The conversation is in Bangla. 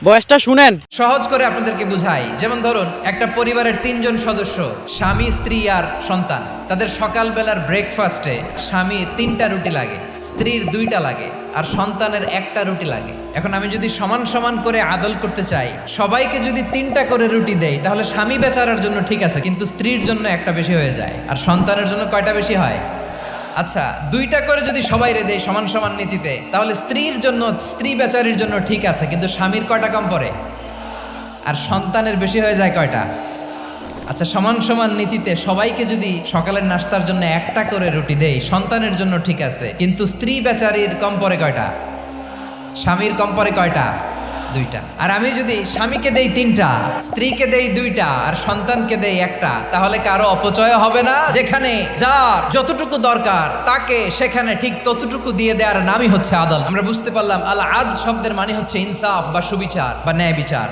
বয়সটা শুনেন। সহজ করে আপনাদেরকে বুঝাই, যেমন ধরুন একটা পরিবারের 3জন সদস্য, স্বামী, স্ত্রী আর সন্তান। তাদের সকালবেলার ব্রেকফাস্টে স্বামীর 3টা রুটি লাগে, স্ত্রীর 2টা লাগে, আর সন্তানের 1টা রুটি লাগে। এখন আমি যদি সমান সমান করে আদল করতে চাই, সবাইকে যদি 3টা করে রুটি দেই, তাহলে স্বামী বেচারার জন্য ঠিক আছে, কিন্তু স্ত্রীর জন্য একটা বেশি হয়ে যায়। আর সন্তানের জন্য কয়টা বেশি হয়? আচ্ছা, 2টা করে যদি সবাই দেয় সমান সমান নীতিতে, তাহলে স্ত্রীর জন্য, স্ত্রী বেচারির জন্য ঠিক আছে, কিন্তু স্বামীর কয়টা কম পড়ে? আর সন্তানের বেশি হয়ে যায় কয়টা? আচ্ছা, সমান সমান নীতিতে সবাইকে যদি সকালের নাস্তার জন্য 1টা করে রুটি দেই, সন্তানের জন্য ঠিক আছে, কিন্তু স্ত্রী বেচারির কম পড়ে কয়টা? স্বামীর কম পড়ে কয়টা? 2টা। আর আমি যদি স্বামীকে দেই 3টা, স্ত্রীকে দেই 2টা, আর সন্তানকে দেই 1টা, তাহলে কারো অপচয় হবে না? যেখানে যার যতটুকু দরকার তাকে সেখানে ঠিক ততটুকু দিয়ে দেওয়ার নামই হচ্ছে আদল। আমরা বুঝতে পারলাম আল আদ শব্দের মানে হচ্ছে ইনসাফ বা সুবিচার বা ন্যায় বিচার।